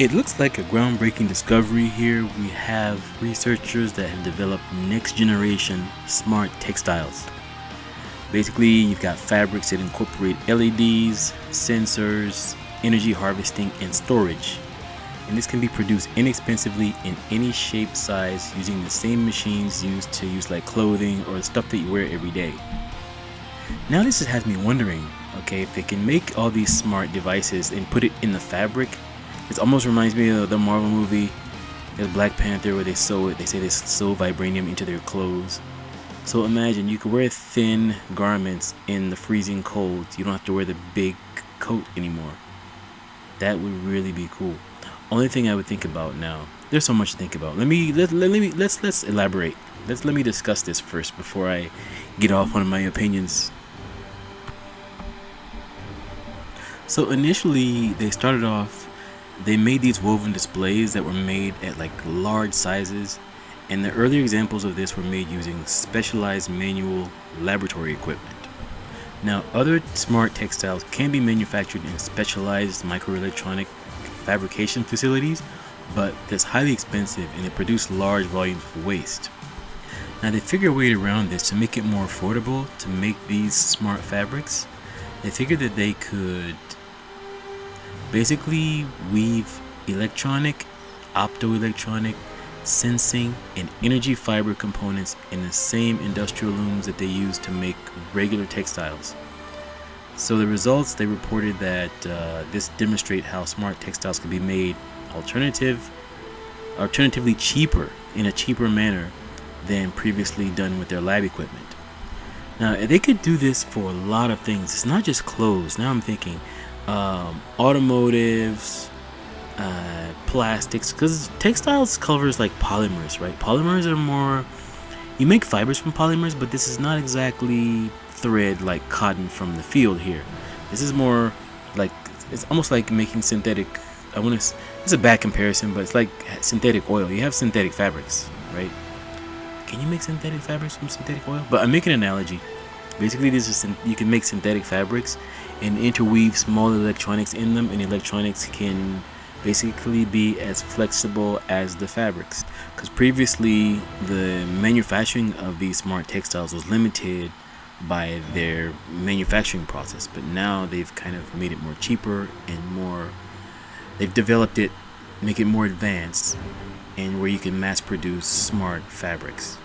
It looks like a groundbreaking discovery here. We have researchers that have developed next generation smart textiles. Basically, you've got fabrics that incorporate LEDs, sensors, energy harvesting, and storage. And this can be produced inexpensively in any shape, size, using the same machines used to use like clothing or stuff that you wear every day. Now this has me wondering, okay, if they can make all these smart devices and put it in the fabric, it almost reminds me of the Marvel movie, the Black Panther, where they say they sew vibranium into their clothes. So imagine you could wear thin garments in the freezing cold. You don't have to wear the big coat anymore. That would really be cool. Only thing I would think about now. There's so much to think about. Let's elaborate. Let me discuss this first before I get off on my opinions. So initially, they made these woven displays that were made at like large sizes, and the earlier examples of this were made using specialized manual laboratory equipment. Now, other smart textiles can be manufactured in specialized microelectronic fabrication facilities, but that's highly expensive and they produce large volumes of waste. Now, they figure a way around this to make it more affordable to make these smart fabrics. They figured that they could basically weave electronic, optoelectronic, sensing, and energy fiber components in the same industrial looms that they use to make regular textiles. So the results, they reported that this demonstrate how smart textiles can be made alternatively cheaper, in a cheaper manner than previously done with their lab equipment. Now they could do this for a lot of things. It's not just clothes. Now I'm thinking automotives, plastics, because textiles covers like polymers, right? Polymers are more, you make fibers from polymers, but this is not exactly thread like cotton from the field here. This is more like, it's almost like making synthetic, it's a bad comparison, but it's like synthetic oil. You have synthetic fabrics, right? Can you make synthetic fabrics from synthetic oil? But I'm making an analogy. Basically, you can make synthetic fabrics and interweave small electronics in them, and electronics can basically be as flexible as the fabrics. Because previously, the manufacturing of these smart textiles was limited by their manufacturing process, but now they've kind of made it more cheaper and they've developed it, make it more advanced, and where you can mass produce smart fabrics.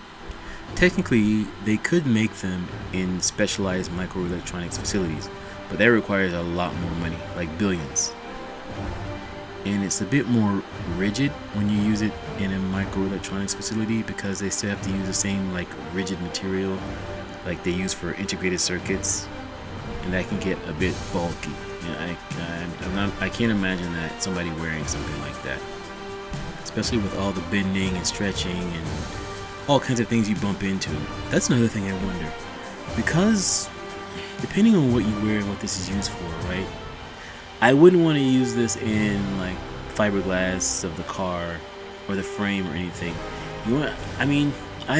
Technically, they could make them in specialized microelectronics facilities, but that requires a lot more money, like billions. And it's a bit more rigid when you use it in a microelectronics facility, because they still have to use the same like rigid material like they use for integrated circuits, and that can get a bit bulky. You know, I can't imagine that somebody wearing something like that, especially with all the bending and stretching and all kinds of things you bump into. That's another thing I wonder, because depending on what you wear and what this is used for, right? I wouldn't want to use this in like fiberglass of the car or the frame or anything. I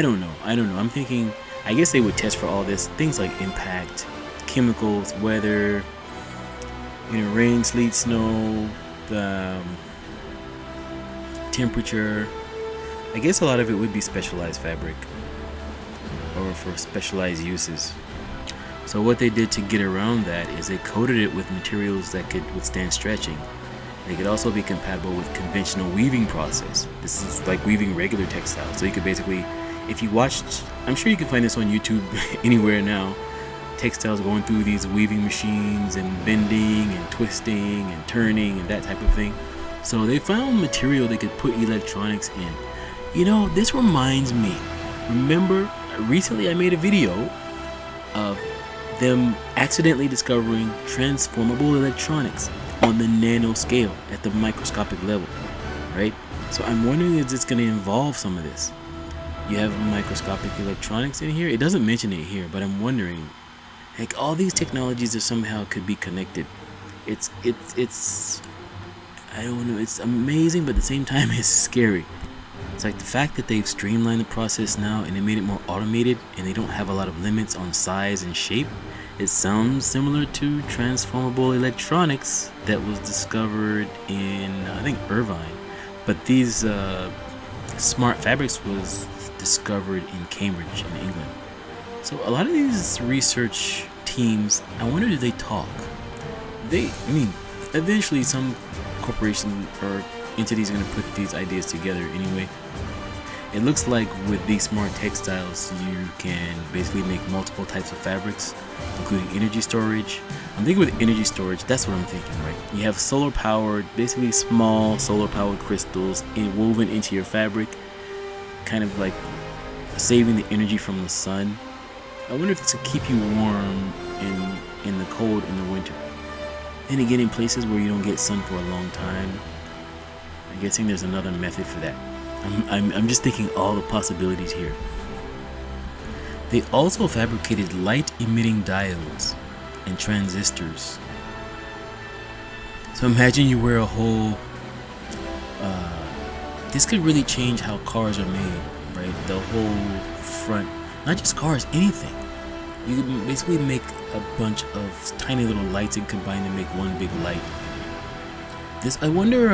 don't know. I'm thinking, I guess they would test for all this, things like impact, chemicals, weather, rain, sleet, snow, the temperature. I guess a lot of it would be specialized fabric or for specialized uses. So what they did to get around that is they coated it with materials that could withstand stretching. They could also be compatible with conventional weaving process. This is like weaving regular textiles. So you could basically, if you watched, I'm sure you can find this on YouTube anywhere now, textiles going through these weaving machines and bending and twisting and turning and that type of thing. So they found material they could put electronics in. This reminds me, remember recently I made a video of them accidentally discovering transformable electronics on the nano scale at the microscopic level, right? So I'm wondering, is this going to involve some of this? You have microscopic electronics in here. It doesn't mention it here, but I'm wondering, like, all these technologies are somehow could be connected. It's I don't know, it's amazing, but at the same time it's scary. It's like the fact that they've streamlined the process now and they made it more automated and they don't have a lot of limits on size and shape. It sounds similar to transformable electronics that was discovered in, I think, Irvine. But these smart fabrics was discovered in Cambridge in England. So a lot of these research teams, I wonder, do they talk? Eventually some corporation or entities are going to put these ideas together anyway. It looks like with these smart textiles, you can basically make multiple types of fabrics, including energy storage. I'm thinking with energy storage, that's what I'm thinking, right? You have solar powered, basically small solar powered crystals woven into your fabric, kind of like saving the energy from the sun. I wonder if this will keep you warm in the cold in the winter. And again, in places where you don't get sun for a long time, I'm guessing there's another method for that. I'm just thinking all the possibilities here. They also fabricated light-emitting diodes and transistors. So imagine you wear a whole... this could really change how cars are made, right? The whole front, not just cars, anything. You could basically make a bunch of tiny little lights and combine to make one big light. I wonder,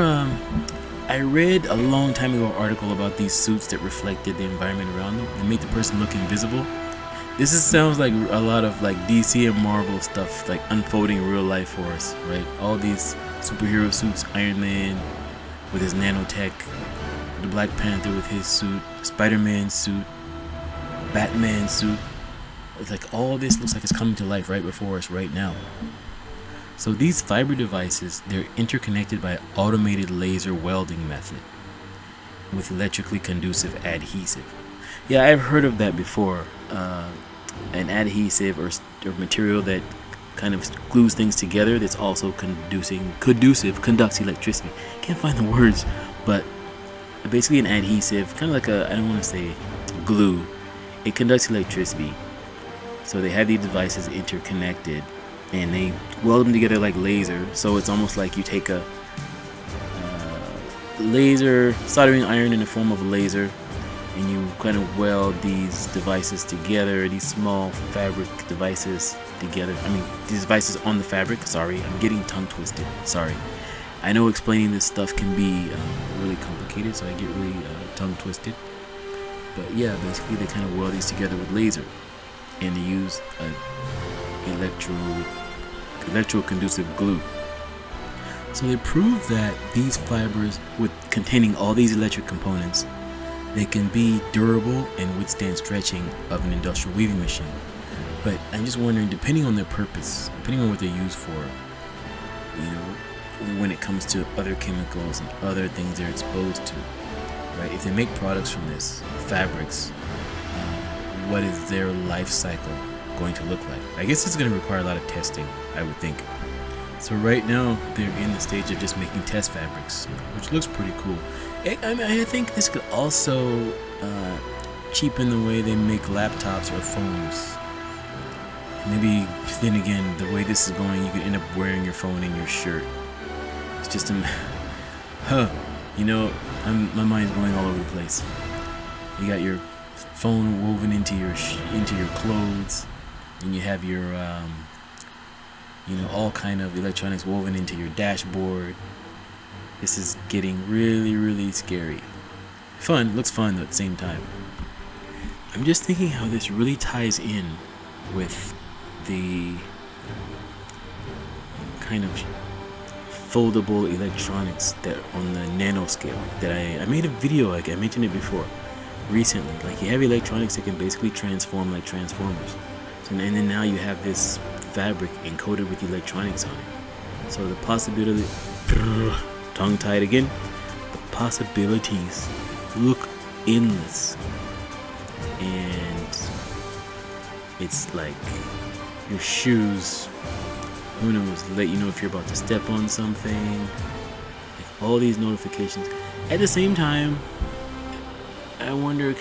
I read a long time ago an article about these suits that reflected the environment around them and made the person look invisible. Sounds like a lot of like DC and Marvel stuff, like unfolding in real life for us, right? All these superhero suits, Iron Man with his nanotech, the Black Panther with his suit, Spider-Man suit, Batman suit. It's like all this looks like it's coming to life right before us right now. So these fiber devices, they're interconnected by an automated laser welding method with electrically conducive adhesive. Yeah, I've heard of that before. An adhesive or material that kind of glues things together that's also conducts electricity. Can't find the words, but basically an adhesive, kind of like I don't want to say glue. It conducts electricity. So they have these devices interconnected and they weld them together like laser. So it's almost like you take a laser soldering iron in the form of a laser, and you kind of weld these devices together, these small fabric devices together. These devices on the fabric. Sorry, I'm getting tongue twisted. Sorry. I know explaining this stuff can be really complicated, so I get really tongue twisted. But yeah, basically they kind of weld these together with laser, and they use electro-conducive glue. So they prove that these fibers, with containing all these electric components, they can be durable and withstand stretching of an industrial weaving machine. But I'm just wondering, depending on their purpose, depending on what they're used for, when it comes to other chemicals and other things they're exposed to, right? If they make products from this, fabrics, what is their life cycle going to look like? I guess it's going to require a lot of testing, I would think. So right now, they're in the stage of just making test fabrics, which looks pretty cool. I think this could also cheapen the way they make laptops or phones. Maybe, then again, the way this is going, you could end up wearing your phone in your shirt. It's just my mind's going all over the place. You got your phone woven into your clothes, and you have your all kind of electronics woven into your dashboard. This is getting really, really scary. Fun, looks fun though at the same time. I'm just thinking how this really ties in with the kind of foldable electronics that on the nanoscale that I made a video, like I mentioned it before, recently. Like you have electronics that can basically transform like transformers. So, and then now you have this fabric encoded with electronics on it. So the possibility, tongue-tied again, the possibilities look endless. And it's like your shoes, who knows, let you know if you're about to step on something, like all these notifications. At the same time, I wonder,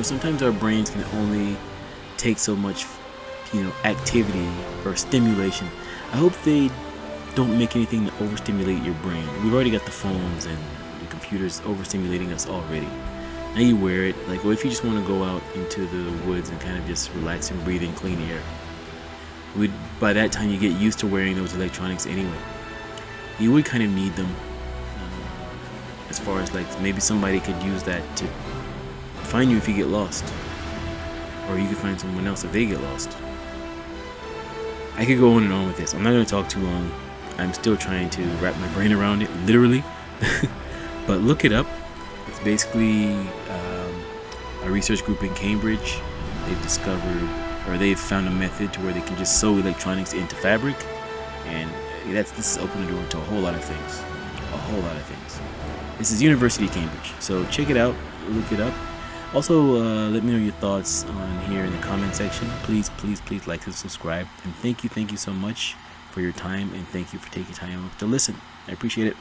sometimes our brains can only take so much, activity or stimulation. I hope they don't make anything to overstimulate your brain. We've already got the phones and the computers overstimulating us already. Now you wear it. Like, what if you just want to go out into the woods and kind of just relax and breathe in clean air? by that time you get used to wearing those electronics anyway. You would kind of need them, as far as like maybe somebody could use that to find you if you get lost, or you could find someone else if they get lost. I could go on and on with this. I'm not going to talk too long. I'm still trying to wrap my brain around it, literally. But look it up. It's basically a research group in Cambridge. They've discovered, or they've found a method to where they can just sew electronics into fabric, and this is opening the door to a whole lot of things. A whole lot of things. This is University of Cambridge, so check it out, look it up. Also, let me know your thoughts on here in the comment section. Please like and subscribe. And thank you so much for your time, and thank you for taking time to listen. I appreciate it.